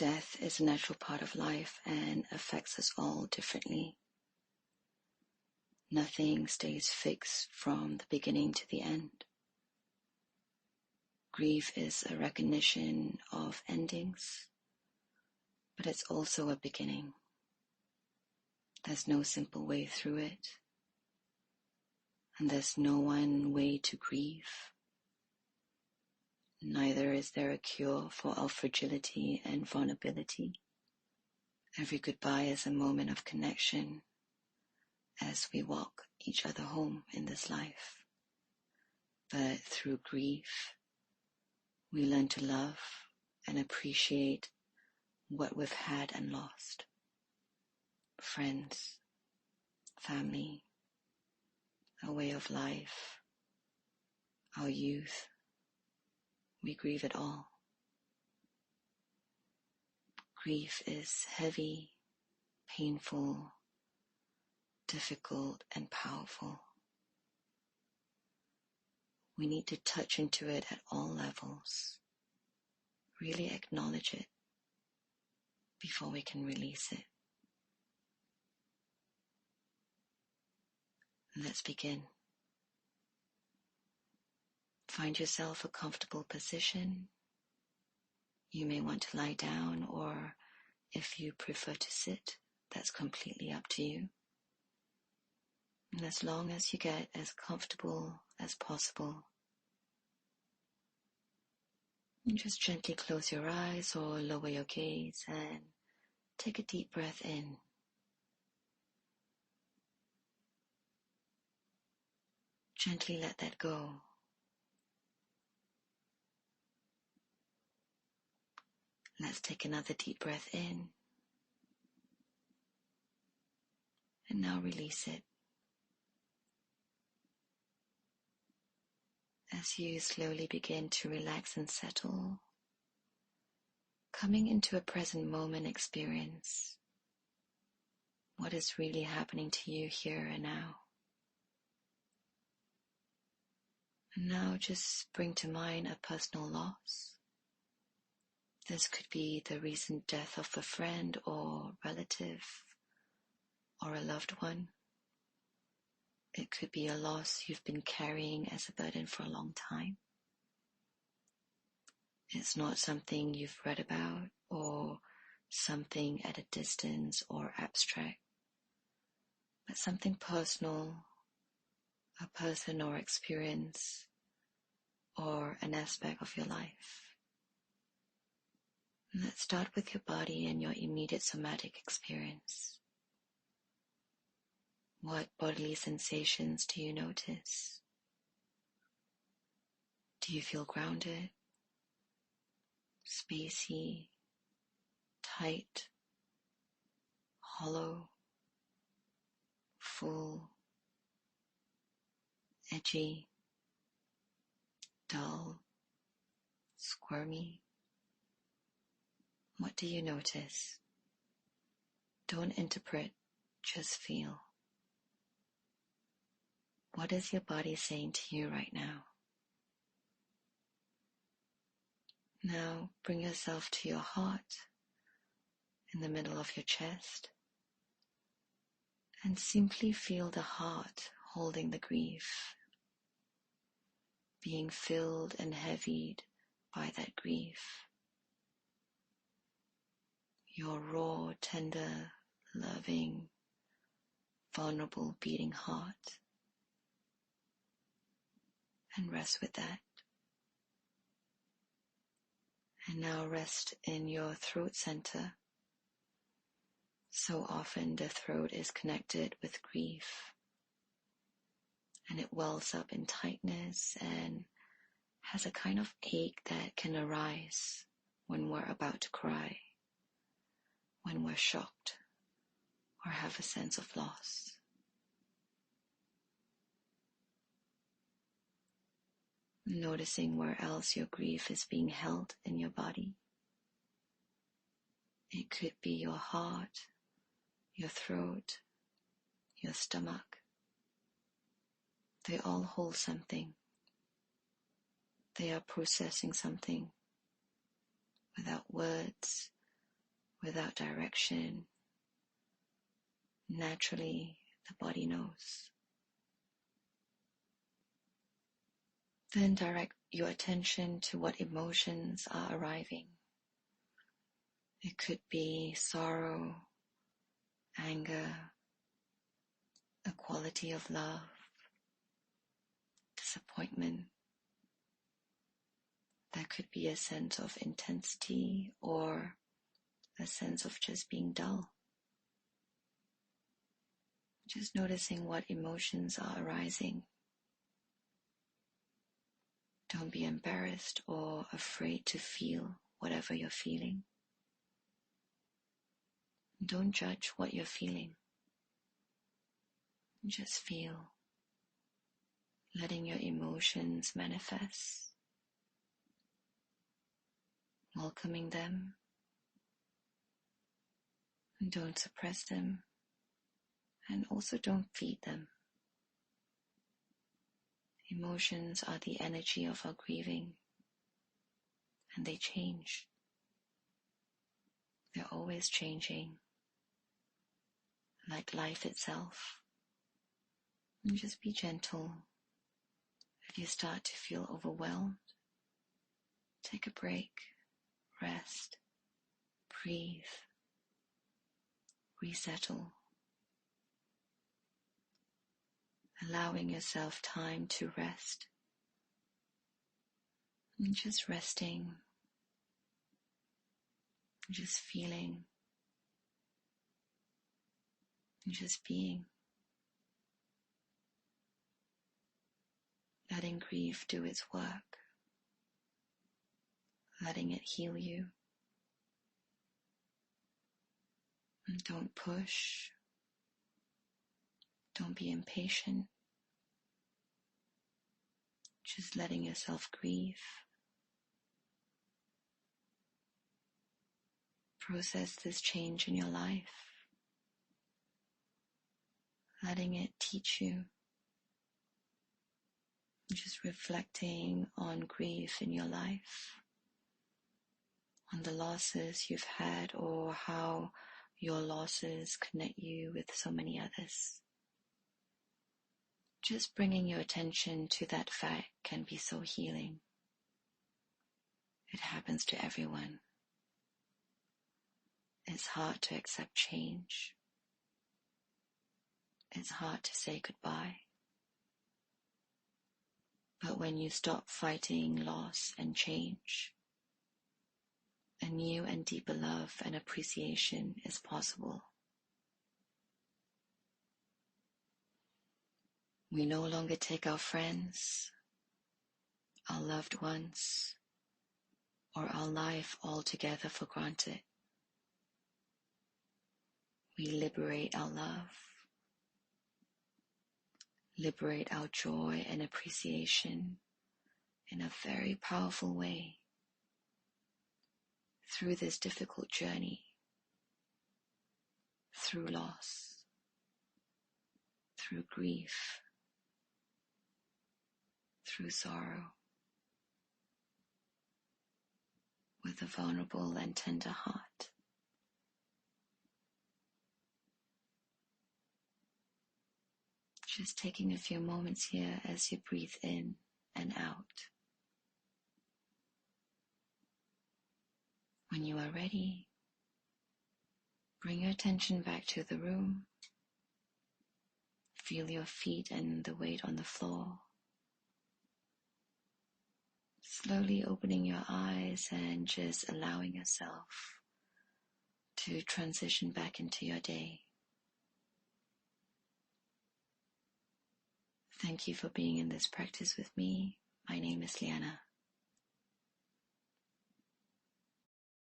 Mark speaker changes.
Speaker 1: Death is a natural part of life and affects us all differently. Nothing stays fixed from the beginning to the end. Grief is a recognition of endings, but it's also a beginning. There's no simple way through it, and there's no one way to grieve. Neither is there a cure for our fragility and vulnerability. Every goodbye is a moment of connection as we walk each other home in this life. But through grief, we learn to love and appreciate what we've had and lost. Friends, family, a way of life, our youth. We grieve it all. Grief is heavy, painful, difficult, and powerful. We need to touch into it at all levels. Really acknowledge it before we can release it. Let's begin. Find yourself a comfortable position. You may want to lie down, or if you prefer to sit, that's completely up to you. And as long as you get as comfortable as possible, just gently close your eyes or lower your gaze and take a deep breath in. Gently let that go. Let's take another deep breath in. And now release it. As you slowly begin to relax and settle, coming into a present moment experience, what is really happening to you here and now. And now just bring to mind a personal loss. This could be the recent death of a friend or relative or a loved one. It could be a loss you've been carrying as a burden for a long time. It's not something you've read about or something at a distance or abstract, but something personal, a person or experience, or an aspect of your life. Let's start with your body and your immediate somatic experience. What bodily sensations do you notice? Do you feel grounded, spacey, tight, hollow, full, edgy, dull, squirmy? What do you notice? Don't interpret, just feel. What is your body saying to you right now? Now bring yourself to your heart in the middle of your chest and simply feel the heart holding the grief, being filled and heavied by that grief. Your raw, tender, loving, vulnerable beating heart. And rest with that. And now rest in your throat center. So often the throat is connected with grief, and it wells up in tightness and has a kind of ache that can arise when we're about to cry, when we're shocked or have a sense of loss. Noticing where else your grief is being held in your body. It could be your heart, your throat, your stomach. They all hold something. They are processing something without words without direction. Naturally, the body knows. Then direct your attention to what emotions are arriving. It could be sorrow, anger, a quality of love, disappointment. There could be a sense of intensity or a sense of just being dull. Just noticing what emotions are arising. Don't be embarrassed or afraid to feel whatever you're feeling. Don't judge what you're feeling. Just feel, letting your emotions manifest, welcoming them. Don't suppress them, and also don't feed them. Emotions are the energy of our grieving, and they change. They're always changing, like life itself. And just be gentle. If you start to feel overwhelmed, take a break, rest, breathe, resettle. Allowing yourself time to rest. And just resting, just feeling, and just being. Letting grief do its work. Letting it heal you. And don't push. Don't be impatient. Just letting yourself grieve. Process this change in your life. Letting it teach you. Just reflecting on grief in your life. On the losses you've had or how your losses connect you with so many others. Just bringing your attention to that fact can be so healing. It happens to everyone. It's hard to accept change. It's hard to say goodbye. But when you stop fighting loss and change, a new and deeper love and appreciation is possible. We no longer take our friends, our loved ones, or our life altogether for granted. We liberate our love, liberate our joy and appreciation in a very powerful way through this difficult journey, through loss, through grief, through sorrow, with a vulnerable and tender heart. Just taking a few moments here as you breathe in and out. When you are ready, bring your attention back to the room. Feel your feet and the weight on the floor. Slowly opening your eyes and just allowing yourself to transition back into your day. Thank you for being in this practice with me. My name is Lianna.